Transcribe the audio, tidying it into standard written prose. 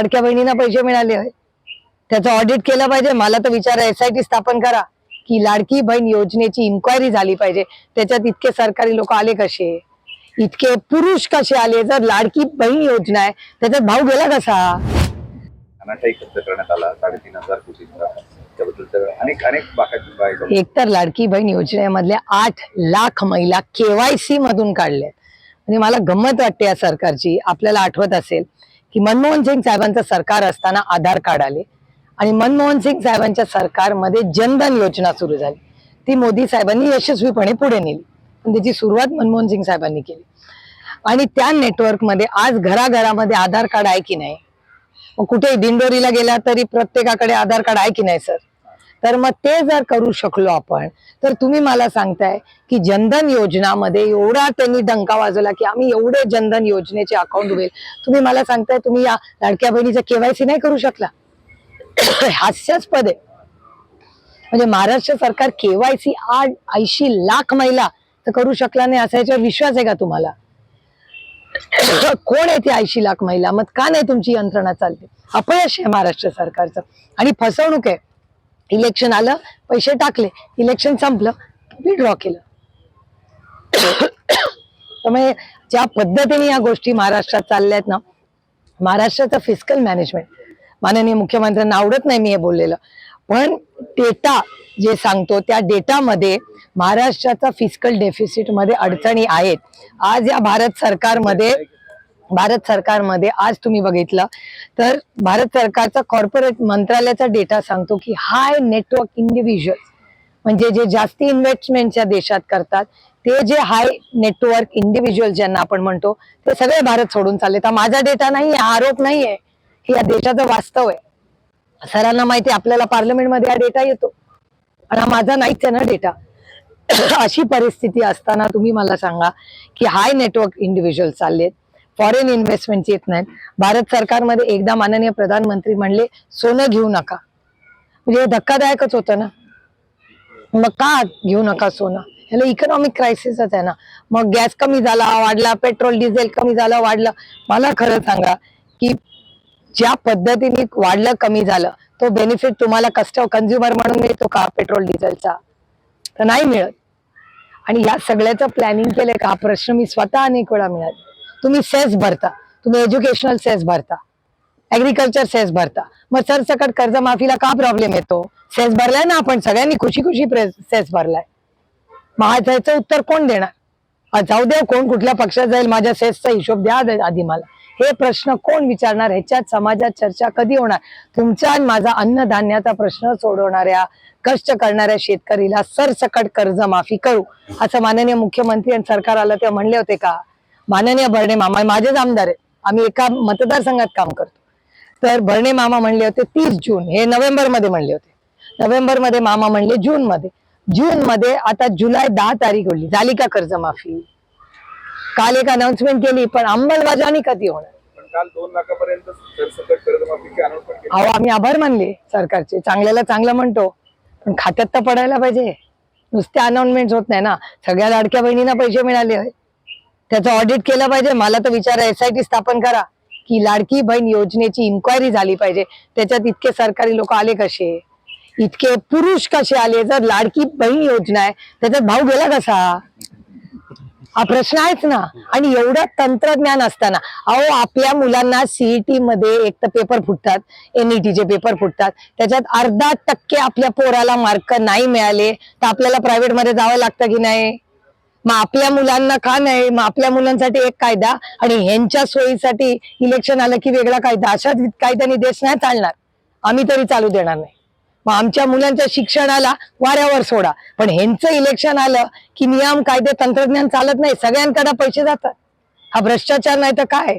लाडक्या बहिणींना पैसे मिळाले होय, त्याचं ऑडिट केलं पाहिजे. मला तर विचारा, SIT स्थापन करा की लाडकी बहीण योजनेची इन्क्वायरी झाली पाहिजे. त्याच्यात इतके सरकारी लोक आले कसे, इतके पुरुष कसे आले? जर लाडकी बहीण योजना आहे त्याच्यात भाव गेला कसा? अनाठायी खर्च करण्यात आला 3,500 कोटींचा. त्याबद्दल अनेक एक तर लाडकी बहीण योजनेमधल्या 8 लाख महिला KYC मधून काढल्यात. म्हणजे मला गंमत वाटते या सरकारची. आपल्याला आठवत असेल की मनमोहन सिंग साहेबांचं सरकार असताना आधार कार्ड आले आणि मनमोहन सिंग साहेबांच्या सरकारमध्ये जनधन योजना सुरू झाली. ती मोदी साहेबांनी यशस्वीपणे पुढे नेली, पण त्याची सुरुवात मनमोहन सिंग साहेबांनी केली. आणि त्या नेटवर्कमध्ये आज घराघरामध्ये आधार कार्ड आहे की नाही? मग कुठे दिंडोरीला गेला तरी प्रत्येकाकडे आधार कार्ड आहे की नाही सर? तर मग ते जर करू शकलो आपण, तर तुम्ही मला सांगताय की जनधन योजनामध्ये एवढा त्यांनी डंका वाजवला की आम्ही एवढे जनधन योजनेचे अकाउंट उघडेल. तुम्ही मला सांगताय तुम्ही या लाडक्या बहिणीचा KYC नाही करू शकला? हास्यास्पद आहे. म्हणजे महाराष्ट्र सरकार KYC 80 लाख महिला तर करू शकला नाही, असा याच्यावर विश्वास आहे का तुम्हाला? कोण आहे ती 80 लाख महिला? मग का नाही तुमची यंत्रणा चालते? अपयश आहे महाराष्ट्र सरकारचं आणि फसवणूक आहे. इलेक्शन आलं, पैसे टाकले, इलेक्शन संपलं, विड्रॉ केलं. त्यामुळे ज्या पद्धतीने या गोष्टी महाराष्ट्रात चालल्यात ना, महाराष्ट्राचं फिस्कल मॅनेजमेंट माननीय मुख्यमंत्र्यांना आवडत नाही मी हे बोललेलं, पण डेटा जे सांगतो त्या डेटामध्ये महाराष्ट्राचा फिस्कल डेफिसिट मध्ये अडचणी आहेत. आज या भारत सरकारमध्ये आज तुम्ही बघितलं तर भारत सरकारचा कॉर्पोरेट मंत्रालयाचा डेटा सांगतो की हाय नेटवर्क इंडिव्हिज्युअल, म्हणजे जे जास्ती इन्व्हेस्टमेंटच्या देशात करतात ते जे हाय नेटवर्क इंडिव्हिज्युअल ज्यांना आपण म्हणतो ते सगळे भारत सोडून चालले. तर माझा डेटा नाही आहे, आरोप नाही आहे, हे या देशाचं वास्तव आहे. सरांना माहिती आहे, आपल्याला पार्लमेंटमध्ये हा डेटा येतो आणि माझा नाहीच आहे ना डेटा. अशी परिस्थिती असताना तुम्ही मला सांगा की हाय नेटवर्क इंडिव्हिज्युअल चाललेत, फॉरेन इन्व्हेस्टमेंट येत नाहीत. भारत सरकारमध्ये एकदा माननीय प्रधानमंत्री म्हणले सोनं घेऊ नका, म्हणजे धक्कादायकच होतं ना. मग का घेऊ नका सोनं? ह्याला इकॉनॉमिक क्रायसिसच आहे ना. मग गॅस कमी झाला वाढला, पेट्रोल डिझेल कमी झालं वाढलं. मला खरं सांगा की ज्या पद्धतीने वाढलं कमी झालं तो बेनिफिट तुम्हाला कंझ्युमर म्हणून मिळतो का पेट्रोल डिझेलचा? तर नाही मिळत. आणि या सगळ्याचं प्लॅनिंग केलंय का? प्रश्न मी स्वतः अनेक वेळा मिळाले. तुम्ही सेस भरता, तुम्ही एज्युकेशनल सेस भरता, ऍग्रिकल्चर सेस भरता, मग सरसकट कर्जमाफीला का प्रॉब्लेम येतो? सेस भरलाय ना आपण सगळ्यांनी, खुशी खुशी सेस भरलाय. महागाईचं उत्तर कोण देणार? जाऊ द्या कोण कुठल्या पक्षात जाईल, माझ्या सेसचा हिशोब द्या आधी मला. हे प्रश्न कोण विचारणार? ह्याच्यात समाजात चर्चा कधी होणार? तुमचा आणि माझा अन्नधान्याचा प्रश्न सोडवणाऱ्या कष्ट करणाऱ्या शेतकरीला सरसकट कर्जमाफी करू असं माननीय मुख्यमंत्री आणि सरकार आलं तेव्हा म्हणले होते का? माननीय भरणे मामा माझेच आमदार आहेत, आम्ही एका मतदारसंघात काम करतो, तर भरणे मामा म्हणले होते 30 जून, हे नोव्हेंबरमध्ये म्हणले होते. नोव्हेंबरमध्ये मामा म्हणले जूनमध्ये आता जुलै 10 तारीख होली, झाली का कर्जमाफी? काल एक अनाउन्समेंट केली, पण अंमलबजावणी कधी होणार? काल 2 लाखापर्यंत सरसकट कर्जमाफीची अनाउन्समेंट केली. अहो आम्ही आभार मानले सरकारचे, चांगल्याला चांगलं म्हणतो, पण खात्यात तर पडायला पाहिजे. नुसते अनाउन्समेंट होत नाही ना. सगळ्या लाडक्या बहिणींना पैसे मिळाले होय, त्याचं ऑडिट केलं पाहिजे. मला तर विचारा, SIT स्थापन करा की लाडकी बहीण योजनेची इन्क्वायरी झाली पाहिजे. त्याच्यात इतके सरकारी लोक आले कसे, इतके पुरुष कसे आले? जर लाडकी बहीण योजना आहे त्याच्यात भाव गेला कसा? हा प्रश्न आहेच ना. आणि एवढं तंत्रज्ञान असताना अहो आपल्या मुलांना CET मध्ये एक तर पेपर फुटतात, NET चे पेपर फुटतात, त्याच्यात 0.5% आपल्या पोराला मार्क नाही मिळाले तर आपल्याला प्रायव्हेट मध्ये जावं लागतं की नाही? मग आपल्या मुलांना का नाही? मग आपल्या मुलांसाठी एक कायदा आणि ह्यांच्या सोयीसाठी इलेक्शन आलं की वेगळा कायदा. अशाच कायद्याने देश नाही चालणार, आम्ही तरी चालू देणार नाही. मग आमच्या मुलांच्या शिक्षणाला वाऱ्यावर सोडा, पण ह्यांचं इलेक्शन आलं की नियम कायदे तंत्रज्ञान चालत नाही, सगळ्यांकडे पैसे जातात. हा भ्रष्टाचार नाही तर काय?